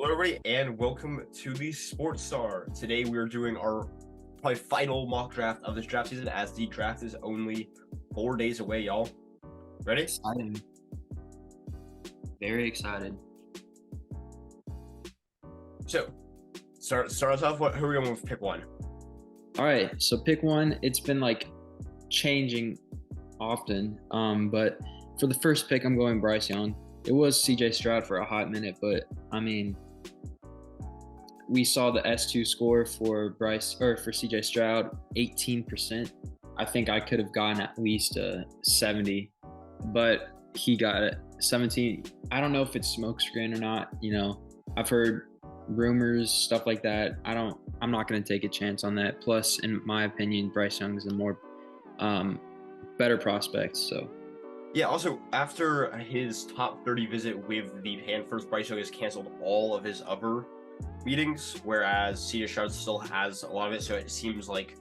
Hello, everybody, and welcome to the Sports Star. Today, we are doing our probably final mock draft of this draft season, as the draft is only 4 days away, y'all. Ready? Exciting. Very excited. So, start us off. Who are we going with? Pick one. All right, so pick one. It's been changing often, but for the first pick, I'm going Bryce Young. It was CJ Stroud for a hot minute, but I mean, we saw the S2 score for CJ Stroud, 18%. I think I could have gotten at least 70, but he got it 17. I don't know if it's smokescreen or not. I've heard rumors, stuff like that. I'm not going to take a chance on that. Plus, in my opinion, Bryce Young is a more better prospect. So. Yeah, also, after his top 30 visit with the Panthers, Bryce Young has canceled all of his other meetings, whereas CJ Stroud still has a lot of it, so it seems like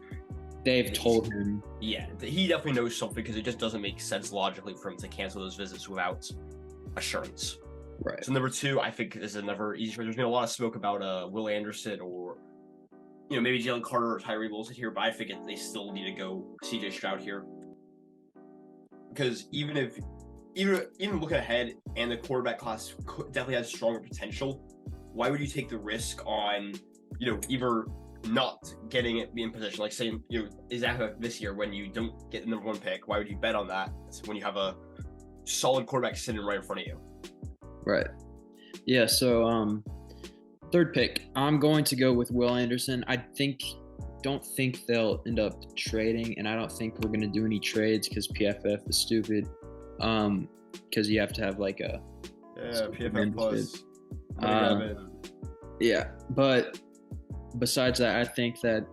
they've told him. Yeah, he definitely knows something, because it just doesn't make sense logically for him to cancel those visits without assurance. Right. So number two, I think, is another easy choice. There's been a lot of smoke about Will Anderson or maybe Jalen Carter or Tyree Wilson here, but I think they still need to go CJ Stroud here. Because even looking ahead, and the quarterback class definitely has stronger potential, why would you take the risk on, either not getting it in position, like saying, exactly like this year when you don't get the number one pick? Why would you bet on that when you have a solid quarterback sitting right in front of you? Right. Yeah. So, third pick, I'm going to go with Will Anderson. Don't think they'll end up trading, and I don't think we're going to do any trades because PFF is stupid. Because you have to have PFF plus. Yeah, but besides that, I think that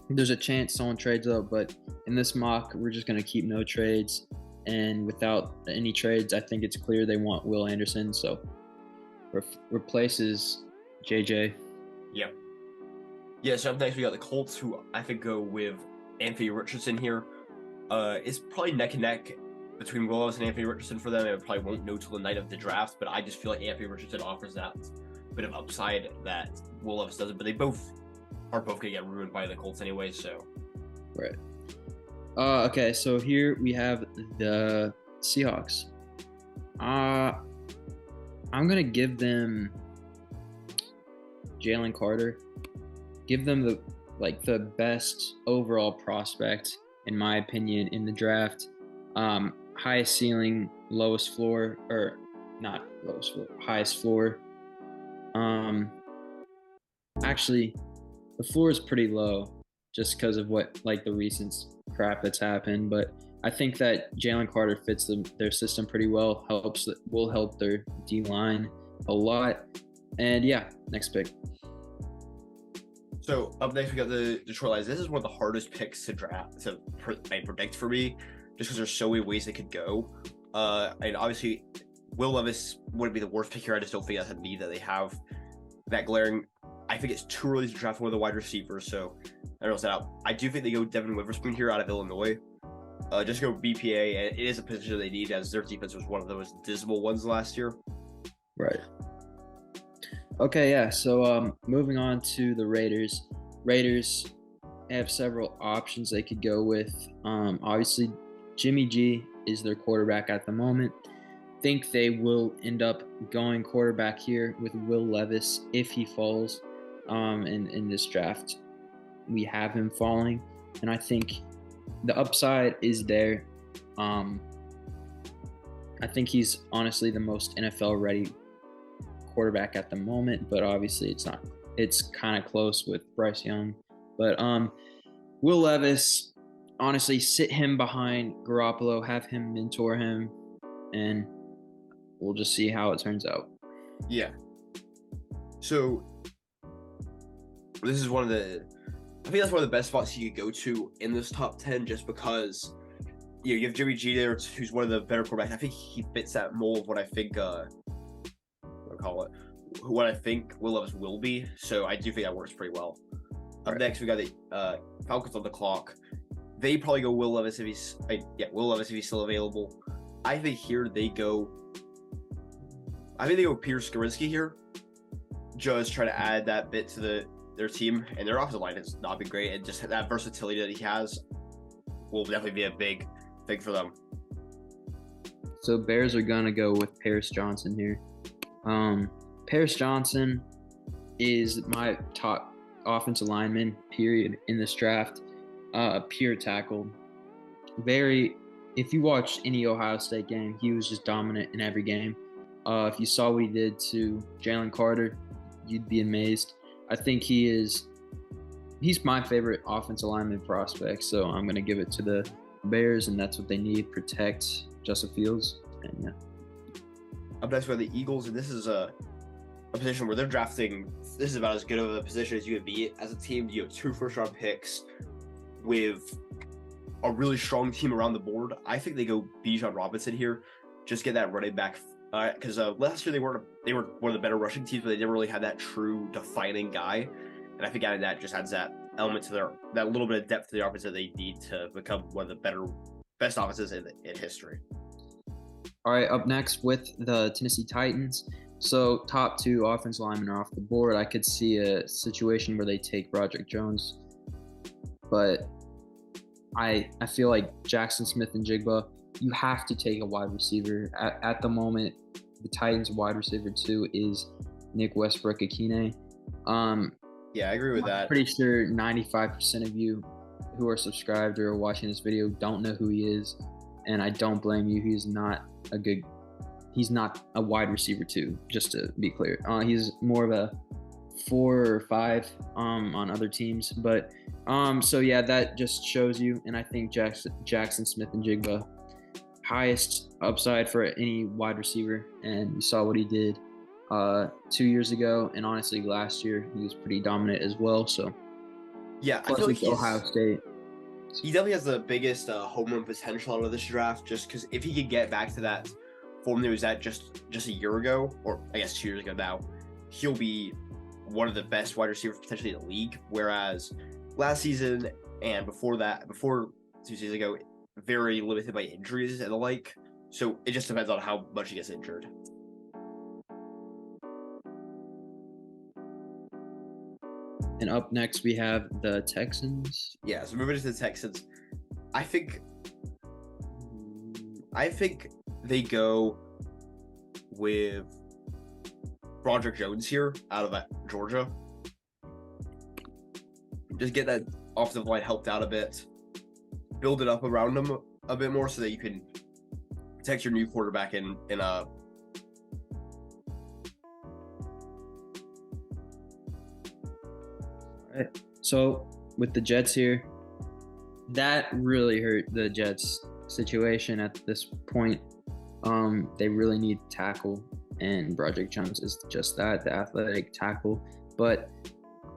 there's a chance someone trades up. But in this mock, we're just going to keep no trades, and without any trades, I think it's clear they want Will Anderson. So replaces JJ. Yep. Yeah, so up next we got the Colts, who I think go with Anthony Richardson here. It's probably neck and neck between Will Levis and Anthony Richardson for them. I probably won't know till the night of the draft, but I just feel like Anthony Richardson offers that bit of upside that Will Levis doesn't. But they both are going to get ruined by the Colts anyway, so. Right. Okay, so here we have the Seahawks. I'm going to give them Jalen Carter. Give them the best overall prospect, in my opinion, in the draft. Highest ceiling, lowest floor, or not lowest floor, highest floor. Actually, the floor is pretty low just because of what the recent crap that's happened. But I think that Jalen Carter fits their system pretty well. Will help their D line a lot. And yeah, next pick. So up next we got the Detroit Lions. This is one of the hardest picks to predict for me, just because there's so many ways they could go. And obviously, Will Levis wouldn't be the worst pick here. I just don't think that's a need that they have that glaring. I think it's too early to draft one of the wide receivers, so I don't know that out. I do think they go Devin Witherspoon here out of Illinois. Just go BPA, and it is a position they need, as their defense was one of the most dismal ones last year. Right. Okay, yeah. So moving on to the Raiders. Raiders have several options they could go with. Obviously, Jimmy G is their quarterback at the moment. Think they will end up going quarterback here with Will Levis if he falls in this draft. We have him falling, and I think the upside is there. I think he's honestly the most NFL ready quarterback at the moment, but obviously it's not. It's kind of close with Bryce Young, but Will Levis, honestly, sit him behind Garoppolo, have him mentor him, and we'll just see how it turns out. Yeah. So this is I think that's one of the best spots you could go to in this top 10, just because you have Jimmy G there, who's one of the better quarterbacks. I think he fits that mold of what I think what I think Will Levis will be. So I do think that works pretty well. Up next, we got the Falcons on the clock. They probably go Will Levis if he's still available. I think here they go. I think they go Peter Skoronski here. just try to add that bit to their team, and their offensive line has not been great, and just that versatility that he has will definitely be a big thing for them. So Bears are gonna go with Paris Johnson here. Paris Johnson is my top offensive lineman, period, in this draft. Pure tackle. If you watched any Ohio State game, he was just dominant in every game. If you saw what he did to Jalen Carter, you'd be amazed. I think he's my favorite offensive lineman prospect, so I'm going to give it to the Bears, and that's what they need, protect Justin Fields. And yeah. Up next, we have the Eagles, and this is a position where they're drafting. This is about as good of a position as you could be as a team. You have 2 first-round picks with a really strong team around the board. I think they go Bijan Robinson here, just get that running back. Because last year they were one of the better rushing teams, but they never really had that true defining guy. And I think adding that just adds that element to that little bit of depth to the offense that they need to become one of the best offenses in history. All right, up next with the Tennessee Titans. So top 2 offensive linemen are off the board. I could see a situation where they take Broderick Jones, but I feel like Jackson Smith-Njigba, you have to take a wide receiver. At the moment, the Titans' wide receiver 2 is Nick Westbrook-Ikhine. Yeah, I agree with that. I'm pretty sure 95% of you who are subscribed or are watching this video don't know who he is, and I don't blame you. He's not a wide receiver 2, just to be clear. He's more of a 4 or 5 on other teams, but so yeah, that just shows you. And I think Jackson Smith-Njigba, highest upside for any wide receiver, and you saw what he did 2 years ago, and honestly last year he was pretty dominant as well. So yeah, I feel like Ohio State, he definitely has the biggest home run potential out of this draft, just because if he could get back to that form that he was at just a year ago, or I guess 2 years ago now, he'll be one of the best wide receivers potentially in the league. Whereas last season and before 2 seasons ago, very limited by injuries and the like. So it just depends on how much he gets injured. And up next we have the Texans. Yeah, so moving to the Texans, I think they go with Broderick Jones here out of Georgia. Just get that offensive line helped out a bit, build it up around him a bit more so that you can protect your new quarterback in a. Right. So with the Jets here, that really hurt the Jets situation at this point. They really need tackle, and Broderick Jones is just that, the athletic tackle. But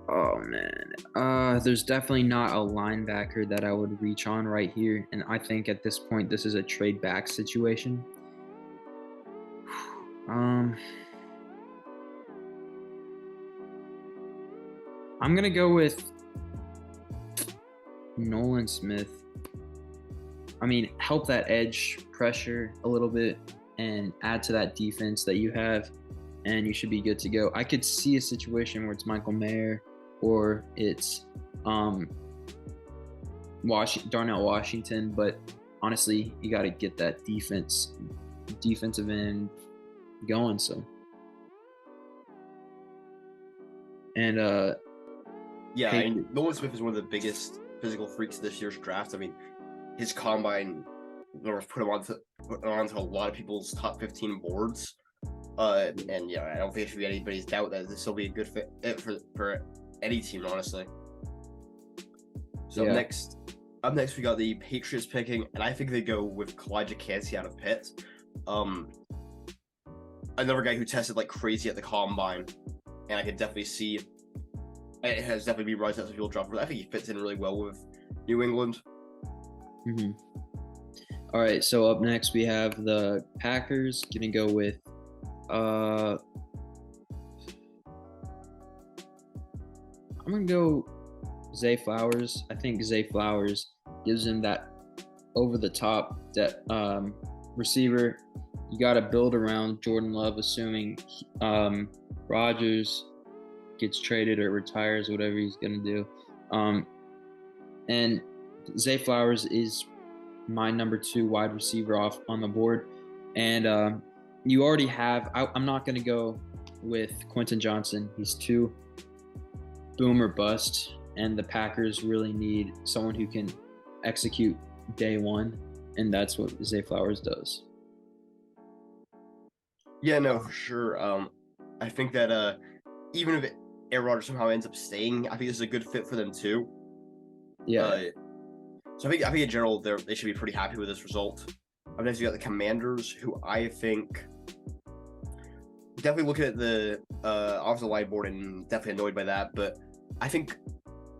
oh man, there's definitely not a linebacker that I would reach on right here, and I think at this point this is a trade back situation. I'm gonna go with Nolan Smith. I mean, help that edge pressure a little bit and add to that defense that you have, and you should be good to go. I could see a situation where it's Michael Mayer or it's Darnell Washington, but honestly, you got to get that defensive end going. So, and yeah, I mean, Nolan Smith is one of the biggest physical freaks this year's draft. I mean, his combine put him onto a lot of people's top 15 boards. And yeah, I don't think it should be anybody's doubt that this will be a good fit for any team, honestly. So yeah. Up next we got the Patriots picking, and I think they go with Kalijah Kancey out of Pitt. Another guy who tested like crazy at the combine, and I can definitely see it has definitely been rising as a field drop. I think he fits in really well with New England. Mm-hmm. All right, so up next we have the Packers. Gonna go with I'm gonna go Zay Flowers. I think Zay Flowers gives him that over the top receiver. You got to build around Jordan Love, assuming Rodgers gets traded or retires, whatever he's gonna do. And Zay Flowers is my number 2 wide receiver off on the board. And you already have. I'm not gonna go with Quentin Johnson. He's too boom or bust, and the Packers really need someone who can execute day one, and that's what Zay Flowers does. Yeah, no, for sure. I think that even if Aaron Rodgers somehow ends up staying, I think this is a good fit for them too. Yeah. So I think in general they should be pretty happy with this result. Up next, you got the Commanders, who I think definitely looking at the off the whiteboard and definitely annoyed by that. But I think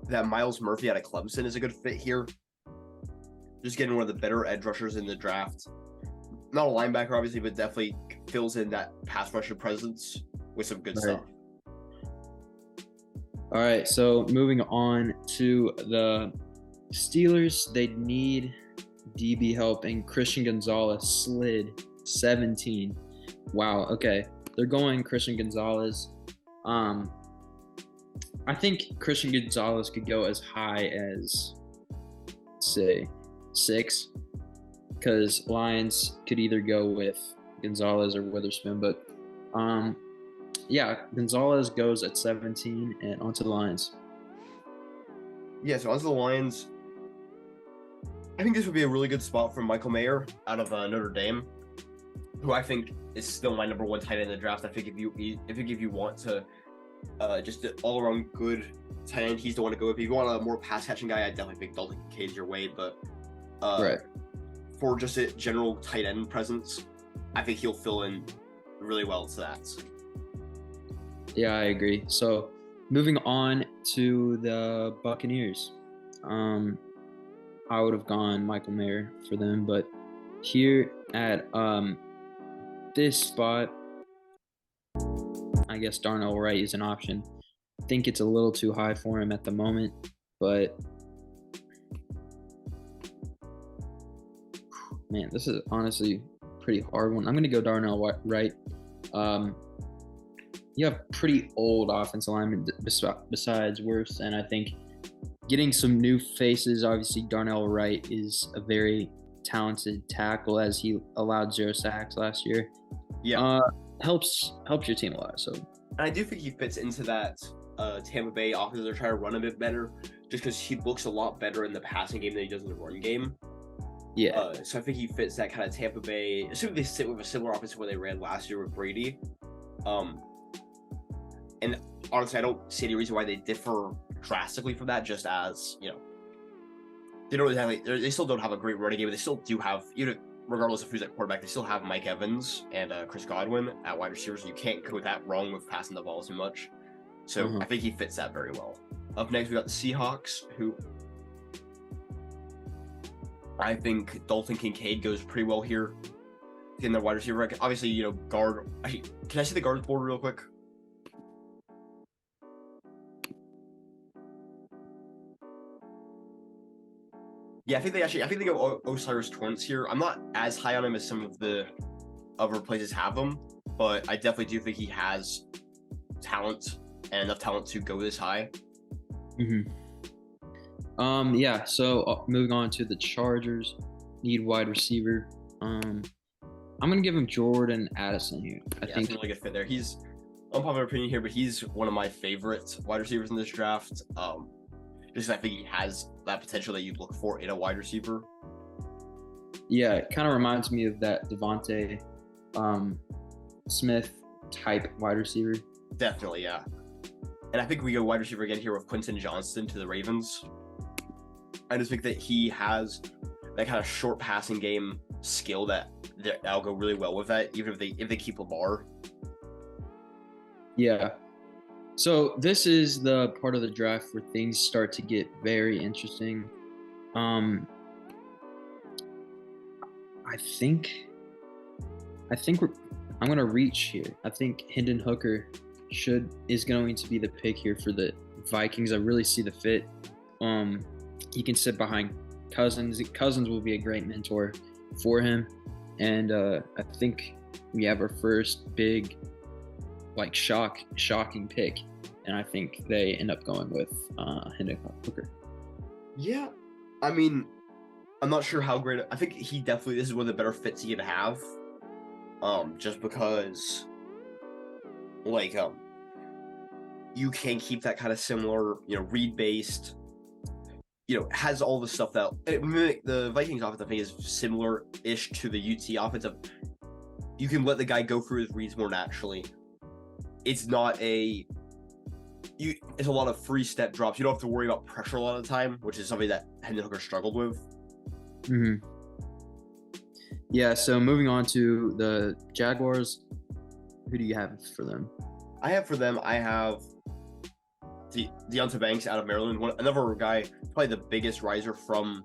that Myles Murphy out of Clemson is a good fit here. Just getting one of the better edge rushers in the draft. Not a linebacker, obviously, but definitely fills in that pass rusher presence with some good stuff. All right, so moving on to the Steelers, they need DB help, and Christian Gonzalez slid 17. Wow, okay. They're going Christian Gonzalez. I think Christian Gonzalez could go as high as, say, 6, because Lions could either go with Gonzalez or Witherspoon, but yeah, Gonzalez goes at 17 and onto the Lions. Yeah, so onto the Lions. I think this would be a really good spot for Michael Mayer out of Notre Dame, who I think is still my number 1 tight end in the draft. I think if you want to just an all-around good tight end, he's the one to go with. If you want a more pass-catching guy, I definitely think Dalton Kincaid's your way, but right. For just a general tight end presence, I think he'll fill in really well to that. Yeah, I agree. So moving on to the Buccaneers. I would have gone Michael Mayer for them, but here at this spot, I guess Darnell Wright is an option. I think it's a little too high for him at the moment, but man, this is honestly a pretty hard one. I'm going to go Darnell Wright. You have pretty old offensive linemen besides Wirfs, and I think getting some new faces. Obviously, Darnell Wright is a very talented tackle, as he allowed 0 sacks last year. Yeah, helps your team a lot. So, and I do think he fits into that Tampa Bay offense. They're trying to run a bit better, just because he looks a lot better in the passing game than he does in the run game. Yeah. So I think he fits that kind of Tampa Bay. Assuming they sit with a similar offense to what they ran last year with Brady. And honestly, I don't see any reason why they differ drastically from that. Just as they still don't have a great running game, but they still do have, even regardless of who's at quarterback, they still have Mike Evans and Chris Godwin at wide receivers. So you can't go that wrong with passing the ball too much. So I think he fits that very well. Up next, we got the Seahawks, who I think Dalton Kincaid goes pretty well here in their wide receiver. Obviously, guard. Actually, can I see the guard board real quick? Yeah, I think they go Osiris Torrance here. I'm not as high on him as some of the other places have him, but I definitely do think he has talent and enough talent to go this high. Yeah, so moving on to the Chargers, need wide receiver. I'm gonna give him Jordan Addison here. I think that's a really good fit there. He's unpopular opinion here, but he's one of my favorite wide receivers in this draft. Just I think he has that potential that you look for in a wide receiver. Yeah, it kind of reminds me of that Devontae Smith type wide receiver. Definitely, yeah. And I think we go wide receiver again here with Quentin Johnston to the Ravens. I just think that he has that kind of short passing game skill that'll go really well with that, even if they keep Lamar. Yeah. So this is the part of the draft where things start to get very interesting. I think I'm gonna reach here. I think Hendon Hooker is going to be the pick here for the Vikings. I really see the fit. He can sit behind Cousins. Cousins will be a great mentor for him, and I think we have our first big, shocking pick and I think they end up going with Hendon Hooker. Yeah, I mean, I'm not sure how great. I think he definitely, this is one of the better fits he can have. Just because, like, you can keep that kind of similar, read based. Has all the stuff that the Vikings offense, I think, is similar-ish to the UT offensive. You can let the guy go through his reads more naturally. It's not it's a lot of free step drops. You don't have to worry about pressure a lot of the time, which is something that Hendon Hooker struggled with. Mm-hmm. Yeah, so moving on to the Jaguars, who do you have for them? I have Deonte Banks out of Maryland, another guy, probably the biggest riser from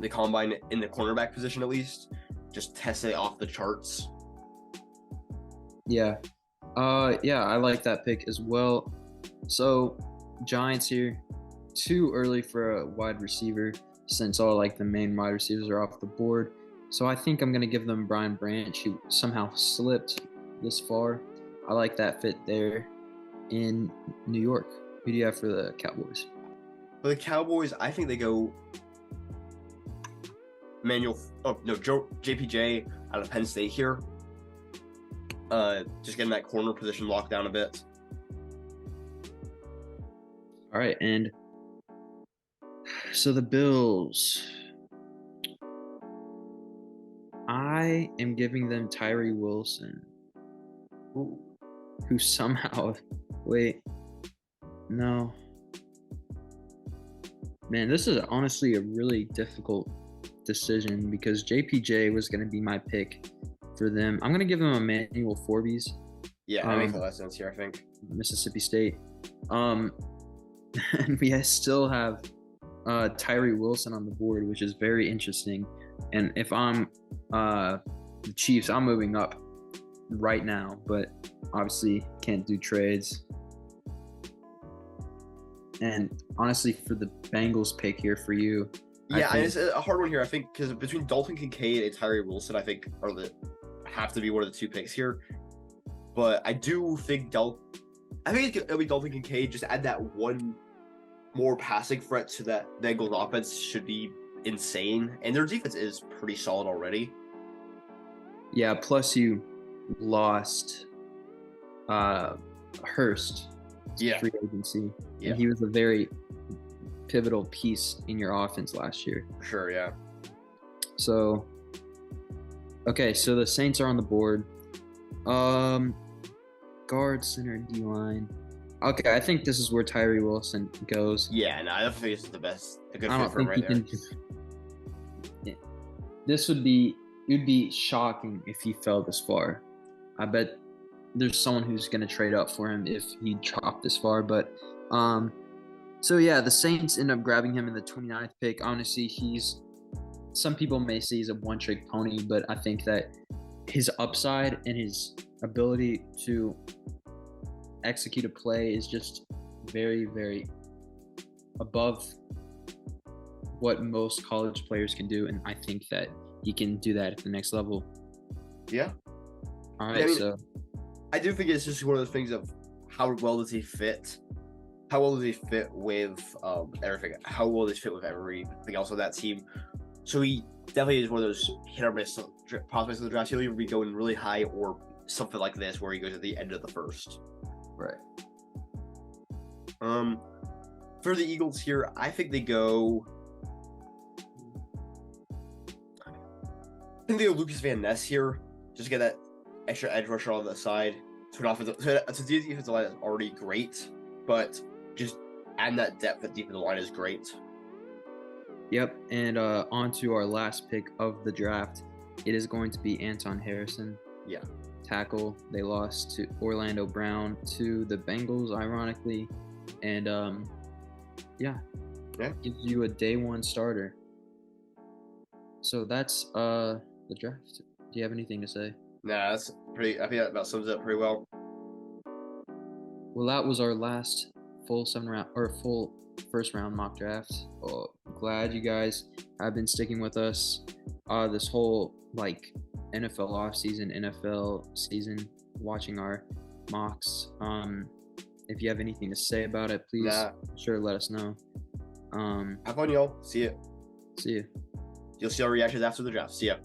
the combine in the cornerback position, at least. Just tested off the charts. Yeah. I like that pick as well. So, Giants here, too early for a wide receiver since all the main wide receivers are off the board. So I think I'm going to give them Brian Branch, who somehow slipped this far. I like that fit there in New York. Who do you have for the Cowboys? For the Cowboys, I think they go JPJ out of Penn State here. Just getting that corner position locked down a bit. All right, and so the Bills, I am giving them Tyree Wilson, who somehow, no. Man, this is honestly a really difficult decision because JPJ was going to be my pick for them. I'm going to give them Emmanuel Forbes. Yeah, that makes a lot of sense here, I think. Mississippi State. And we still have Tyree Wilson on the board, which is very interesting. And if I'm the Chiefs, I'm moving up right now, but obviously can't do trades. And honestly, for the Bengals pick here for you. Yeah, and it's a hard one here, I think, because between Dalton Kincaid and Tyree Wilson, I think have to be one of the two picks here. But I do think it'll be Dalton Kincaid. Just add that one more passing threat to that Bengals offense should be insane. And their defense is pretty solid already. Yeah, plus you lost Hurst. Yeah. Free agency. Yeah. And he was a very pivotal piece in your offense last year. For sure, yeah. So, okay, so the Saints are on the board. Guard, center, D-line. Okay, I think this is where Tyree Wilson goes. Yeah, no, I don't think this is a good I fit don't for him think right there. It would be shocking if he fell this far. I bet there's someone who's going to trade up for him if he dropped this far. But, so yeah, the Saints end up grabbing him in the 29th pick. Honestly, some people may say he's a one-trick pony, but I think that his upside and his ability to execute a play is just very, very above what most college players can do, and I think that he can do that at the next level. Yeah. All right, so I do think it's just one of those things of how well does he fit? How well does he fit with everything? How well does he fit with everything else on that team? So he definitely is one of those hit or miss prospects of the draft. He'll either be going really high or something like this where he goes at the end of the first. Right. For the Eagles here, I think they go. I think they go Lucas Van Ness here. Just get that extra edge rusher on the side. So the defensive line is already great, but just adding that depth at deep in the line is great. Yep, and on to our last pick of the draft. It is going to be Anton Harrison. Yeah. Tackle. They lost to Orlando Brown to the Bengals, ironically. And, gives you a day one starter. So that's the draft. Do you have anything to say? Nah, that's pretty. I think that about sums it up pretty well. Well, that was our last full first round mock draft. Glad you guys have been sticking with us this whole NFL offseason, NFL season, watching our mocks. If you have anything to say about it, please sure let us know. Have fun, y'all. See ya. See you. You'll see our reactions after the draft. See ya.